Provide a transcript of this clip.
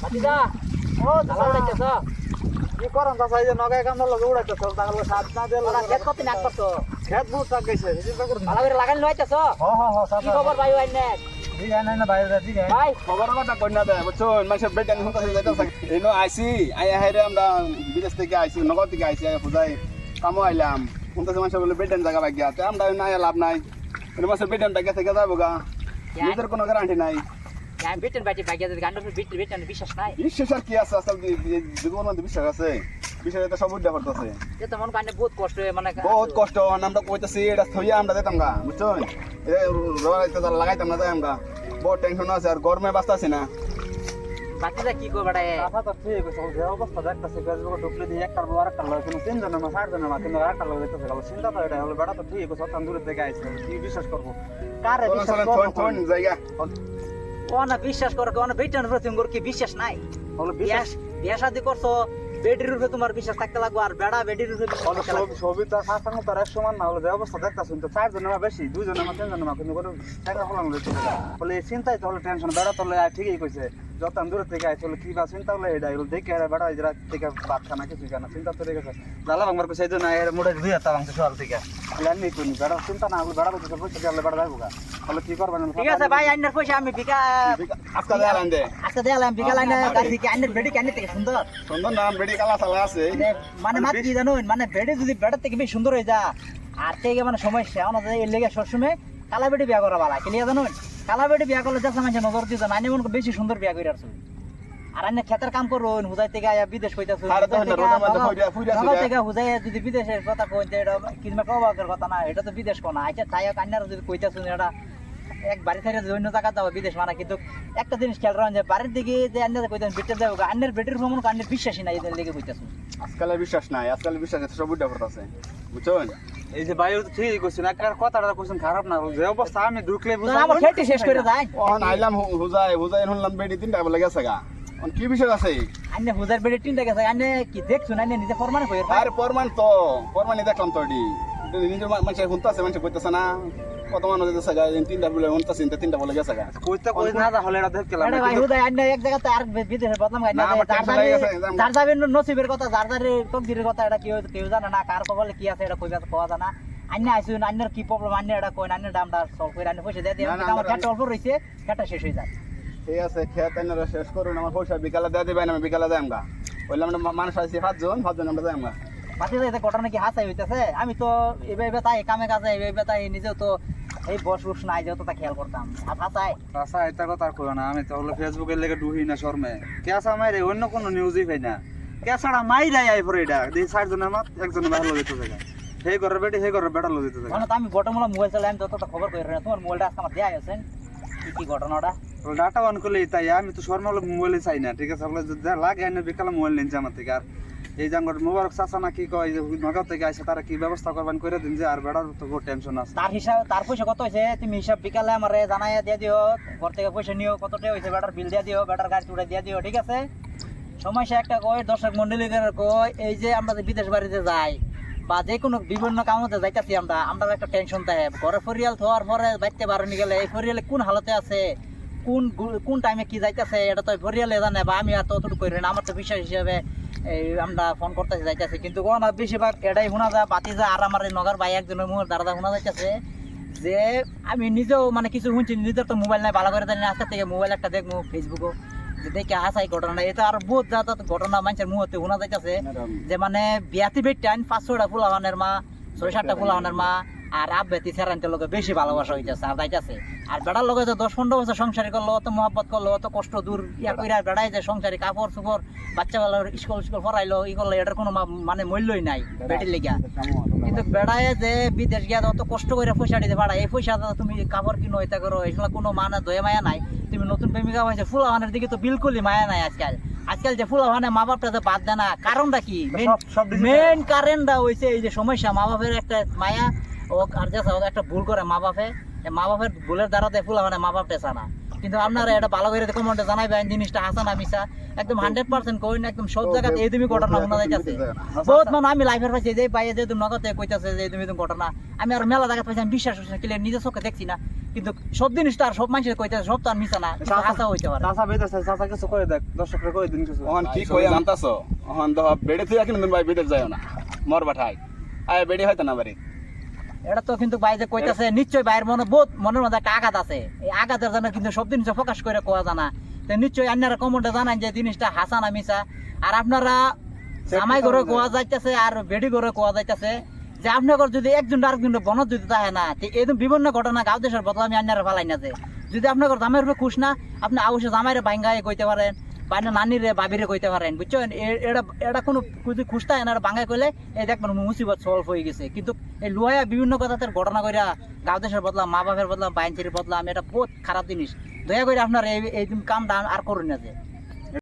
ভাতিজা ও দালা উড়াইতেছ কি করন তা সাইজে নগায় কামলা লগে উড়াইতেছ তাহলে সাত না দিলে ওরা খেত কত নাক করছো খেত বহুত টাক গেছে হিসাব করে ভালো করে লাগান লইতেছ হ্যাঁ কি খবর ভাই আইনে দিগা না বাইরে দিগা ভাই খবর কথা কই না দে বুঝছুন মানুষের বেড টেনশন করে যাইতাছে এনো আইছি হাইরে আমরা বিদেশ থেকে আইছি নগর থেকে আইছি খুদাই কামো আইলাম কোনটা মানুষ বলে বেড টেন জায়গা বাগিয়া তে আমরা না লাভ নাই এর মাসে বেড টেন বাগিয়া থেকে যাবো গা নিজের কোনো গ্যারান্টি নাই আমি বিটেন বাইটি ভাগিয়া যদি গান্ডর বিটেন বিশ্বাস নাই বিশ্বাস আর কি আছে আসল জীবন মধ্যে বিশ্বাস আছে বিষয়ে তো সব উদ্যা করতেছে যে তো মন কানে বহুত কষ্ট মানে বহুত কষ্ট আমরা কইতাছি এটা থইয়া আমরা দিতাম গা বুঝছুন রোয়াইতে লাগাইতাম না তাই আমরা বহুত টেনশন আছে আর গরমে বাঁচতাছি না ভাতিজা কি কই বড়ায় কথা তো ঠিক আছে যে অবস্থা দেখতেছে ফেসবুকে ঢুকলে দিয়ে একটা বড় একটা লয় কিন্তু তিনজনের মা চারজনের মা কিন্তু একটা লয় দেখতেছে গেল চিন্তা তো এটা হলো বেটা তো ঠিক আছে অত দূরে থেকে আইছে কি বিশ্বাস করব কারে বিশ্বাস করব জায়গা কোনা বিশ্বাস করো কোনা বেটেন প্রতি মোর কি বিশ্বাস নাই হলো বিয়াস বিয়া শাদি করছো বেডির উপরে তোমার বিশ্বাস থাকতে লাগবে আর বেড়া বেডির উপরে হলো ছবি তো সাসাঙ্গ তার এক সমান না হলো যে অবস্থা দেখতেছেন তো চারজনের মা বেশি দুইজনের মা তিনজনের মা কিন্তু কোনো টাকা হলাম বলে চিন্তাই তো হলো টেনশন বেড়া তো ঠিকই কইছে যত দূরে থেকে আইছে হলো কি বা চিন্তা হলো এটা হলো দেখে আর বেড়া এই রাত থেকে ভাত খানা কিছু খানা চিন্তা তো রেখেছে জালা ভাঙবার কইছে যে না এর মোড়ে দুই হাত ভাঙছে সকাল থেকে লানি কোন বেড়া চিন্তা না হলো বেড়া কইছে পয়সা দিলে বেড়া যাইবো গা হলো কি করবেন ঠিক আছে ভাই আইনার পয়সা আমি বিকা আজকাল দেয়ালাম দে আজকে দেয়ালাম বিকাল আইনা গাছি কি আইনার বেডি কেন থেকে সুন্দর সুন্দর নাম বেডি কালা সালা আছে মানে মাত কি জানো মানে বেডি যদি বেড়ার থেকে বেশি সুন্দর হয়ে যা আর থেকে মানে সমস্যা আমাদের এর লেগে সবসময় কালা বেডি বিয়া করা ভালো কি জানো কালা বেডি বিয়া করলে যাচ্ছে মানুষ নজর দিত না মনে বেশি সুন্দর বিয়া করে আসছে আর আইনা ক্ষেতের কাম করুন হুজাই থেকে আয়া বিদেশ কইতাছে হুজাই থেকে হুজাই যদি বিদেশের কথা কইতে এটা কিংবা প্রবাকের কথা না এটা তো বিদেশ কোনা আচ্ছা তাই কান্নার যদি কইতাছে এটা এক বাড়ি থেকে অন্য জায়গা যাবো বিদেশ মানে কিন্তু একটা জিনিস খেয়াল রাখেন যে বাড়ির দিকে যে আন্নার কইতেন বিটে যাবো আন্নের বেটির ভ্রমণ আন্নের বিশ্বাসী নাই এদের লেগে কইতাছে আজকালের বিশ্বাস নাই আজকালের বিশ্বাস আছে সব উল্টা করতেছে বুঝছেন এই যে বাইরে তো ঠিকই কইছেন একটা কথাটা কইছেন খারাপ না যে অবস্থা আমি ঢুকলে বুঝলাম আমার খেতে শেষ করে যায় অন আইলাম হুজাই শুনলাম বেডি তিনটা বলে গেছে গা অন কি বিষয় আছে আন্নে হুজার বেটি তিনটা গেছে আন্নে কি দেখছুন আন্নে নিজে ফরমান কই আর প্রমাণই দেখলাম তো এডি নিজের মানুষের শুনতেছে মানুষ কইতেছে না কত মানুষ যেতেছে গা তিনটা বলে শুনতেছে তিনটা বলে গেছে গা কইতে কই না তাহলে এটা দেখলাম আরে ভাই হুজাই আন্নে এক জায়গাতে আর বিদেশের বদনাম গাই না যার যাবে নসিবের কথা যার যারে তকদিরের কথা এটা কেউ জানে না কার কবলে কি আছে এটা কইবা কোয়া জানা আন্নে আইছুন আন্নের কি প্রবলেম আন্নে এটা কই আন্নের দামটা সলভ করে আন্নে পয়সা দিয়ে আমার খেট অল্প রইছে খেটা শেষ হয়ে যায় ঠিক আছে খেত আইনারা শেষ করুন আমার পয়সা বিকালে দিয়ে দেবেন আমি বিকালে যাই আমরা বললাম মানুষ আছে পাঁচজন আমরা যাই আমরা বাকি যাইতে ঘটনা কি হাসাই হইতেছে আমি তো এভাবে তাই কামে কাজে এভাবে তাই নিজেও তো এই বস নাই যেহেতু তা খেয়াল করতাম আর হাসাই আচ্ছা এটা কথা কই না আমি তো হলো ফেসবুকের লেগে ডুহি না শর্মে কেসা মাইরে অন্য কোনো নিউজই পাই না কেসাটা মাইরাই আই পরে এটা দুই চারজনের মাত একজনের ভালো দিতে জায়গা হে ঘরের বেটি হে ঘরের বেটা লইতে জায়গা মানে তো আমি বটমলা মোবাইল চালাই আমি যতটা খবর কই না তোমার মোবাইলটা আজকে আমার দেয়া আছেন কি ঘটনাটা ডাটা অন করলে তাই আমি তো শর্মা মোবাইলে চাই না ঠিক আছে যা লাগে এনে বিকালে মোবাইল নিনছে আমার থেকে আর এই জাঙ্গর মোবারক চাচা না কি কয় যে নগাঁও থেকে আইসে তারা কি ব্যবস্থা করবেন করে দিন যে আর বেড়ার তো বহুত টেনশন আছে তার হিসাব তার পয়সা কত হয়েছে তুমি হিসাব বিকালে আমারে জানাইয়া দিয়ে দিও ঘর থেকে পয়সা নিও কতটা হয়েছে বেটার বিল দিয়ে দিও বেটার গাড়ি উড়ে দিয়ে দিও ঠিক আছে সমস্যা একটা কয় দর্শক মন্ডলী কয় এই যে আমরা যে বিদেশ বাড়িতে যাই বা যে কোনো বিভিন্ন কামতে যাইতেছি আমরা একটা টেনশন থাকে ঘরে ফরিয়াল থার পরে বাইতে বাড়ি গেলে এই ফরিয়ালে কোন হালতে আছে কোন টাইমে কি যাইতেছে এটা তো ফরিয়ালে জানে বা আমি আর ততটুকু করি না আমার তো বিশ্বাস হিসাবে এই আমরা ফোন করতেছি যাইতেছি কিন্তু কোনো বেশিরভাগ এটাই শোনা যায় বাতি যায় আর আমার নগর ভাই একজনের মুখ দাঁড়া শোনা যাইতেছে যে আমি নিজেও মানে কিছু শুনছি নিজের তো মোবাইল নাই ভালো করে জানি আজকে থেকে মোবাইল একটা দেখবো ফেসবুকও দেখে হাসাই ঘটনা এটা আর বহুত যাতায়াত ঘটনা মানুষের মুহূর্তে শোনা যাইতেছে যে মানে বিয়াতি বেটান 500টা ফুলাহানের মা 6-7টা ফুলাহানের মা আর আব্বেতি সেরানতে লোকে বেশি ভালোবাসা হইতেছে আর যাইতেছে আর বেড়ার লোকে তো 10-15 বছর সংসারী করলো অত মহব্বত করলো অত কষ্ট দূর ইয়া কইরা বেড়াই যায় সংসারী কাপড় চোপড় বাচ্চা বেলা স্কুল পড়াইলো ই করলো এটার কোনো মানে মূল্যই নাই বেটির লেগা কিন্তু বেড়ায় যে বিদেশ গিয়া অত কষ্ট করে পয়সা দিতে পারা এই পয়সা তুমি কাপড় কিনো এটা করো এগুলো কোনো মানে দয়া মায়া নাই তুমি নতুন প্রেমিকা হয়েছে ফুলাহানের দিকে তো বিলকুলই মায়া নাই আজকাল যে ফুলাহানে মা বাপটা তো বাদ দেয় না কারণটা কি মেইন কারণটা হয়েছে এই যে সমস্যা মা বাপের একটা মায়া ও আর যে একটা ভুল করে মা বাপের ভুলের দ্বারাতে ফুলাহানে মা বাপ টেসা না কিন্তু আপনারা এটা ভালো করে কমেন্টে জানাইবেন জিনিসটা হাসা না মিশা একদম 100% কই না একদম সব জায়গাতে এই তুমি ঘটনা শোনা যাইতাছে বহুত মানে আমি লাইফের পাইছি যে পাইয়ে যে তুমি নগদে কইতাছে যে তুমি ঘটনা আমি আর মেলা জায়গা পাইছি আমি বিশ্বাস করছি নিজের চোখে দেখছি না কিন্তু সব জিনিস তো আর সব মানুষের কইতেছে সব তো আর মিছা না কিছু হাসা হইতে পারে চাচা বেঁধেছে চাচা কিছু করে দেখ দর্শকরা করে দিন কিছু ওহন কি কই জানতাছো ওহন তো বেড়ে তুই এখন ভাই বেড়ে যাও না মর বাঠাই আয় বেড়ে হয়তো না বাড়ি এটা তো কিন্তু ভাই যে কইতাছে নিশ্চয়ই ভাইয়ের মনের মধ্যে একটা আঘাত আছে এই আঘাতের জন্য কিন্তু সব জিনিস প্রকাশ করে কোয়া জানা তো নিশ্চয়ই আপনারা কমেন্টে জানান যে জিনিসটা হাসা না মিছা আর আপনারা জামাই ঘরে কোয়া যাইতেছে আর বেডি ঘরে কোয়া যাইতেছে যে আপনার যদি একজন আরেকজন বনত যদি থাকে না তো এরকম বিভিন্ন ঘটনা গাঁও দেশের বদলা আমি আপনারা ফালাই না যে যদি আপনার জামাইয়ের উপরে খুশ না আপনি অবশ্যই জামাইরে বাইঙ্গায় কইতে পারেন বা নানিরে বাবিরে কইতে পারেন বুঝছেন এটা কোনো যদি খুশ থাকে না বাঙ্গায় কইলে এই দেখবেন মুসিবত সলভ হয়ে গেছে কিন্তু এই লুয়াইয়া বিভিন্ন কথা তার ঘটনা কইরা গাঁও দেশের বদলা মা বাপের বদলা বাইনচির বদলা আমি এটা বহুত খারাপ জিনিস দয়া করে আপনারা এই কামটা আর করুন না যে